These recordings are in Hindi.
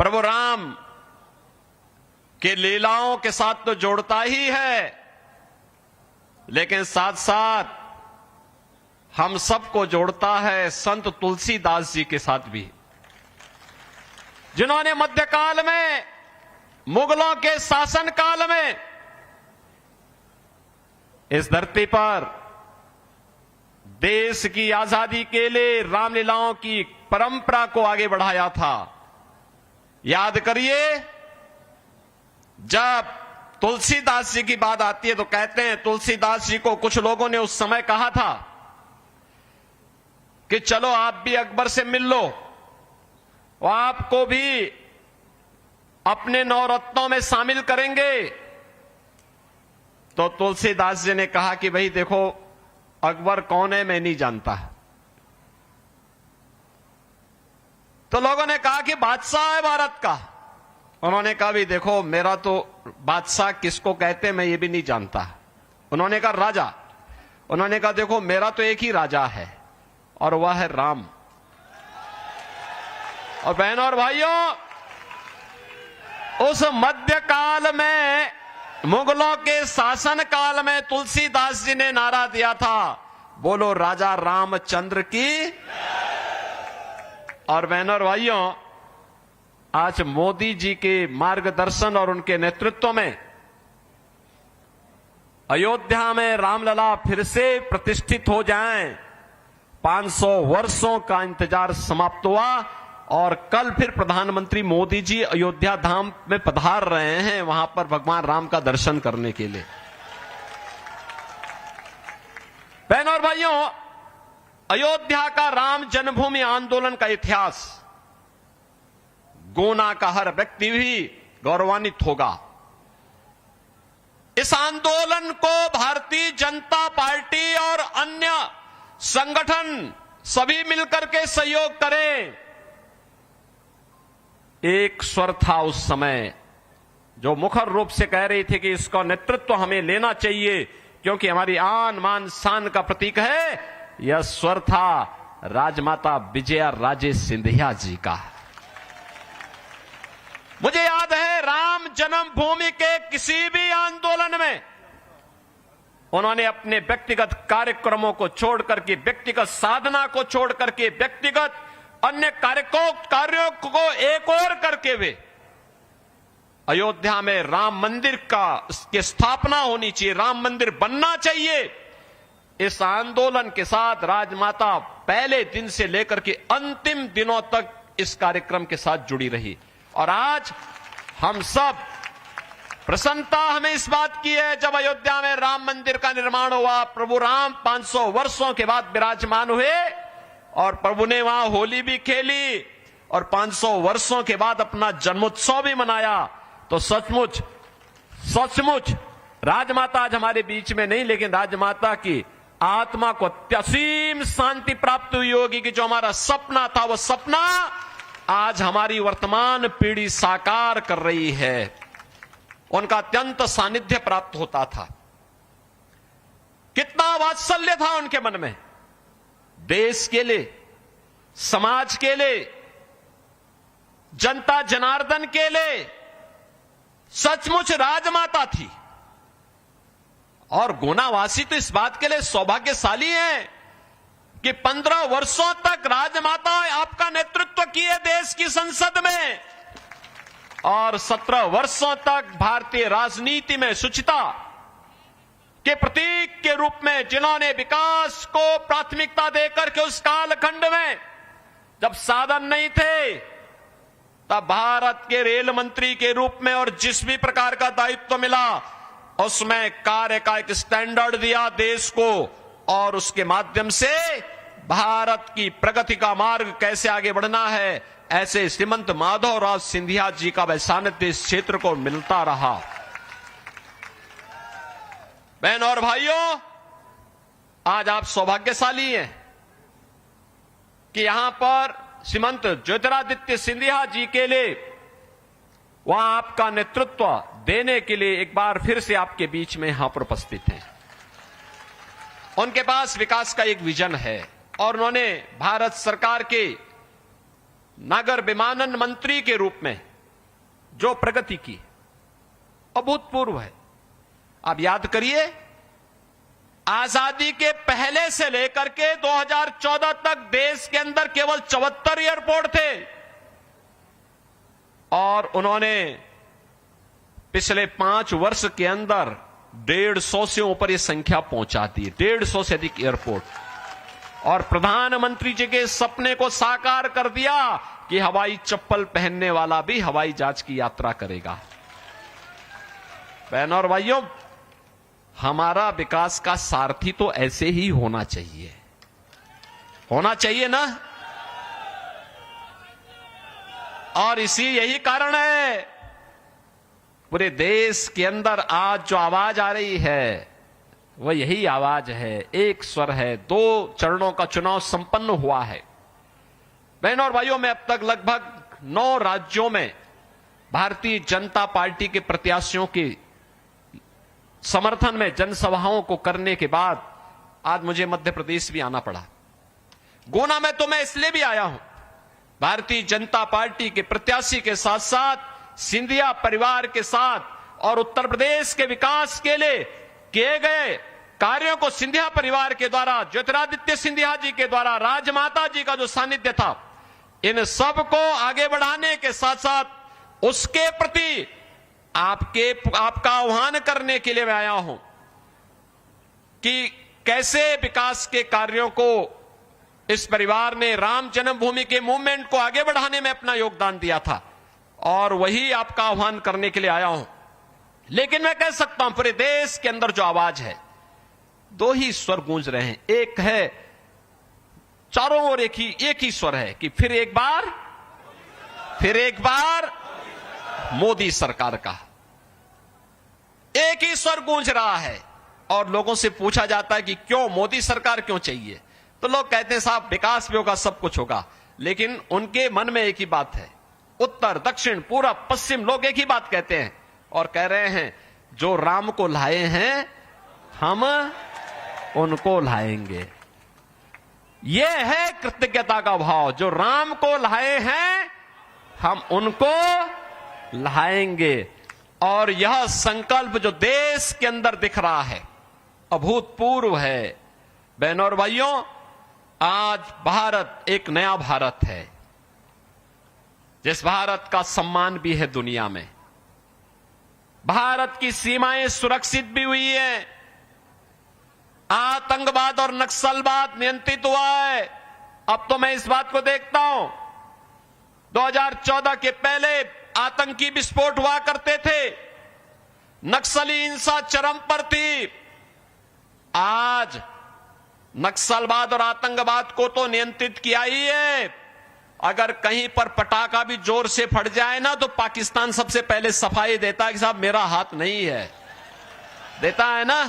प्रभु राम के लीलाओं के साथ तो जोड़ता ही है, लेकिन साथ साथ हम सबको जोड़ता है संत तुलसीदास जी के साथ भी, जिन्होंने मध्यकाल में मुगलों के शासन काल में इस धरती पर देश की आजादी के लिए रामलीलाओं की परंपरा को आगे बढ़ाया था। याद करिए, जब तुलसीदास जी की बात आती है तो कहते हैं तुलसीदास जी को कुछ लोगों ने उस समय कहा था कि चलो आप भी अकबर से मिल लो, वो आपको भी अपने नवरत्नों में शामिल करेंगे। तो तुलसीदास जी ने कहा कि भाई देखो, अकबर कौन है मैं नहीं जानता। तो लोगों ने कहा कि बादशाह है भारत का। उन्होंने कहा भी देखो, मेरा तो बादशाह किसको कहते हैं मैं ये भी नहीं जानता। उन्होंने कहा राजा। उन्होंने कहा देखो, मेरा तो एक ही राजा है और वह है राम। और बहनों और भाइयों, उस मध्यकाल में मुगलों के शासन काल में तुलसीदास जी ने नारा दिया था, बोलो राजा रामचंद्र की। और बहनों और भाइयों, आज मोदी जी के मार्गदर्शन और उनके नेतृत्व में अयोध्या में रामलला फिर से प्रतिष्ठित हो जाएं। 500 वर्षों का इंतजार समाप्त हुआ और कल फिर प्रधानमंत्री मोदी जी अयोध्या धाम में पधार रहे हैं, वहां पर भगवान राम का दर्शन करने के लिए। बहनों और भाइयों, अयोध्या का राम जन्मभूमि आंदोलन का इतिहास गोना का हर व्यक्ति भी गौरवान्वित होगा। इस आंदोलन को भारतीय जनता पार्टी और अन्य संगठन सभी मिलकर के सहयोग करें। एक स्वर था उस समय जो मुखर रूप से कह रही थी कि इसका नेतृत्व हमें लेना चाहिए क्योंकि हमारी आन मान शान का प्रतीक है। यह स्वर था राजमाता विजया राजे सिंधिया जी का। मुझे याद है, राम जन्मभूमि के किसी भी आंदोलन में उन्होंने अपने व्यक्तिगत कार्यक्रमों को छोड़ करके, व्यक्तिगत साधना को छोड़ करके, व्यक्तिगत अन्य कार्यों को एक और करके वे अयोध्या में राम मंदिर की स्थापना होनी चाहिए, राम मंदिर बनना चाहिए। इस आंदोलन के साथ राजमाता पहले दिन से लेकर के अंतिम दिनों तक इस कार्यक्रम के साथ जुड़ी रही। और आज हम सब प्रसन्नता हमें इस बात की है, जब अयोध्या में राम मंदिर का निर्माण हुआ, प्रभु राम 500 वर्षों के बाद विराजमान हुए और प्रभु ने वहां होली भी खेली और 500 वर्षों के बाद अपना जन्मोत्सव भी मनाया। तो सचमुच सचमुच राजमाता आज हमारे बीच में नहीं, लेकिन राजमाता की आत्मा को असीम शांति प्राप्त हुई होगी कि जो हमारा सपना था वो सपना आज हमारी वर्तमान पीढ़ी साकार कर रही है। उनका अत्यंत सानिध्य प्राप्त होता था। कितना वात्सल्य था उनके मन में, देश के लिए, समाज के लिए, जनता जनार्दन के लिए। सचमुच राजमाता थी। और गुनावासी तो इस बात के लिए सौभाग्यशाली हैं कि 15 वर्षों तक राजमाता आपका नेतृत्व किए देश की संसद में और 17 वर्षों तक भारतीय राजनीति में शुचिता के प्रतीक के रूप में जिन्होंने विकास को प्राथमिकता देकर के उस कालखंड में जब साधन नहीं थे तब भारत के रेल मंत्री के रूप में और जिस भी प्रकार का दायित्व मिला उसमें कार्य का एक स्टैंडर्ड दिया देश को और उसके माध्यम से भारत की प्रगति का मार्ग कैसे आगे बढ़ना है, ऐसे श्रीमंत माधवराव सिंधिया जी का सानिध्य इस क्षेत्र को मिलता रहा। बहनों और भाइयों, आज आप सौभाग्यशाली हैं कि यहां पर श्रीमंत ज्योतिरादित्य सिंधिया जी के लिए वहां आपका नेतृत्व देने के लिए एक बार फिर से आपके बीच में यहां पर उपस्थित हैं। उनके पास विकास का एक विजन है और उन्होंने भारत सरकार के नागर विमानन मंत्री के रूप में जो प्रगति की अभूतपूर्व है। आप याद करिए, आजादी के पहले से लेकर के 2014 तक देश के अंदर केवल 74 एयरपोर्ट थे और उन्होंने पिछले 5 वर्ष के अंदर 150 से ऊपर ये संख्या पहुंचा दी, 150 से अधिक एयरपोर्ट। और प्रधानमंत्री जी के सपने को साकार कर दिया कि हवाई चप्पल पहनने वाला भी हवाई जहाज की यात्रा करेगा। बहनों और भाइयों, हमारा विकास का सारथी तो ऐसे ही होना चाहिए, होना चाहिए ना। और यही कारण है पूरे देश के अंदर आज जो आवाज आ रही है वह यही आवाज है, एक स्वर है। 2 चरणों का चुनाव संपन्न हुआ है। बहनों और भाइयों, मैं अब तक लगभग 9 राज्यों में भारतीय जनता पार्टी के प्रत्याशियों के समर्थन में जनसभाओं को करने के बाद आज मुझे मध्य प्रदेश भी आना पड़ा। गुना में तो मैं इसलिए भी आया हूं, भारतीय जनता पार्टी के प्रत्याशी के साथ साथ सिंधिया परिवार के साथ और उत्तर प्रदेश के विकास के लिए किए गए कार्यों को सिंधिया परिवार के द्वारा, ज्योतिरादित्य सिंधिया जी के द्वारा, राजमाता जी का जो सानिध्य था, इन सब को आगे बढ़ाने के साथ साथ उसके प्रति आपका आह्वान करने के लिए मैं आया हूं कि कैसे विकास के कार्यों को इस परिवार ने राम जन्मभूमि के मूवमेंट को आगे बढ़ाने में अपना योगदान दिया था और वही आपका आह्वान करने के लिए आया हूं। लेकिन मैं कह सकता हूं पूरे देश के अंदर जो आवाज है, 2 ही स्वर गूंज रहे हैं। एक है चारों ओर एक ही स्वर है कि फिर एक बार मोदी सरकार का एक ही स्वर गूंज रहा है। और लोगों से पूछा जाता है कि क्यों मोदी सरकार क्यों चाहिए, तो लोग कहते हैं साहब विकास भी होगा, सब कुछ होगा। लेकिन उनके मन में एक ही बात है, उत्तर दक्षिण पूरब पश्चिम लोग एक ही बात कहते हैं और कह रहे हैं जो राम को लाए हैं हम उनको लाएंगे। यह है कृतज्ञता का भाव, जो राम को लाए हैं हम उनको लाएंगे। और यह संकल्प जो देश के अंदर दिख रहा है अभूतपूर्व है। बहनों और भाइयों, आज भारत एक नया भारत है, जिस भारत का सम्मान भी है दुनिया में। भारत की सीमाएं सुरक्षित भी हुई है, आतंकवाद और नक्सलवाद नियंत्रित हुआ है। अब तो मैं इस बात को देखता हूं, 2014 के पहले आतंकी विस्फोट हुआ करते थे, नक्सली हिंसा चरम पर थी। आज नक्सलवाद और आतंकवाद को तो नियंत्रित किया ही है। अगर कहीं पर पटाखा भी जोर से फट जाए ना, तो पाकिस्तान सबसे पहले सफाई देता है कि साहब मेरा हाथ नहीं है, देता है ना,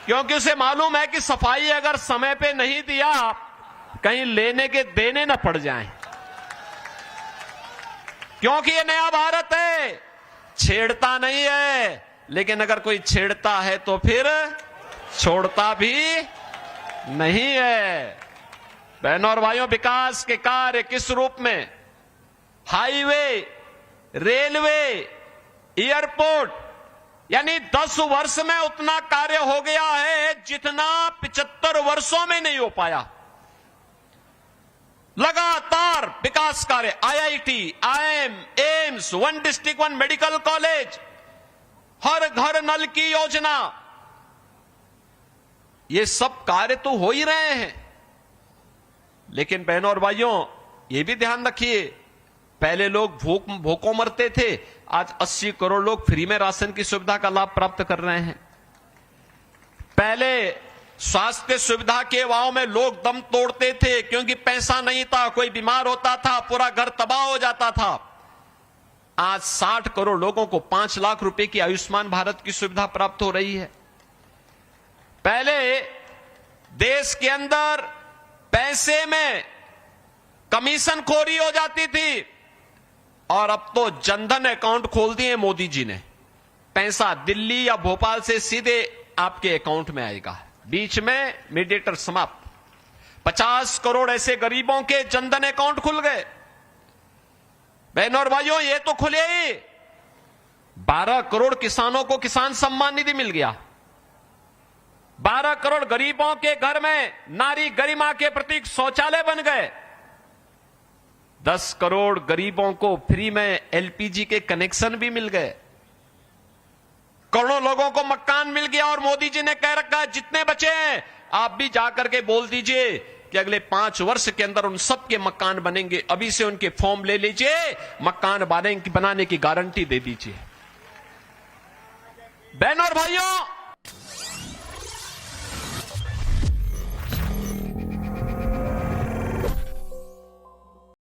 क्योंकि उसे मालूम है कि सफाई अगर समय पे नहीं दिया कहीं लेने के देने ना पड़ जाएं। क्योंकि ये नया भारत है, छेड़ता नहीं है, लेकिन अगर कोई छेड़ता है तो फिर छोड़ता भी नहीं है। बहनों और भाइयों, विकास के कार्य किस रूप में, हाईवे, रेलवे, एयरपोर्ट, यानी 10 वर्ष में उतना कार्य हो गया है जितना 75 वर्षों में नहीं हो पाया। लगातार विकास कार्य, IIT, IIM, AIIMS, 1 district 1 medical college, हर घर नल की योजना, ये सब कार्य तो हो ही रहे हैं। लेकिन बहनों और भाइयों, ये भी ध्यान रखिए, पहले लोग भूखों मरते थे, आज 80 करोड़ लोग फ्री में राशन की सुविधा का लाभ प्राप्त कर रहे हैं। पहले स्वास्थ्य सुविधा के अभाव में लोग दम तोड़ते थे क्योंकि पैसा नहीं था, कोई बीमार होता था पूरा घर तबाह हो जाता था। आज 60 करोड़ लोगों को 5 लाख रुपए की आयुष्मान भारत की सुविधा प्राप्त हो रही है। पहले देश के अंदर पैसे में कमीशन खोरी हो जाती थी और अब तो जनधन अकाउंट खोल दिए मोदी जी ने। पैसा दिल्ली या भोपाल से सीधे आपके अकाउंट में आएगा, बीच में मीडिएटर समाप्त। 50 करोड़ ऐसे गरीबों के जनधन अकाउंट खुल गए। बहनों और भाइयों, ये तो खुले ही 12 करोड़ किसानों को किसान सम्मान निधि मिल गया। 12 करोड़ गरीबों के घर में नारी गरिमा के प्रतीक शौचालय बन गए। 10 करोड़ गरीबों को फ्री में एलपीजी के कनेक्शन भी मिल गए। करोड़ों लोगों को मकान मिल गया। और मोदी जी ने कह रखा है जितने बचे हैं आप भी जाकर के बोल दीजिए कि अगले 5 वर्ष के अंदर उन सबके मकान बनेंगे। अभी से उनके फॉर्म ले लीजिए, मकान बनाने की गारंटी दे दीजिए। बहनों और भाइयों,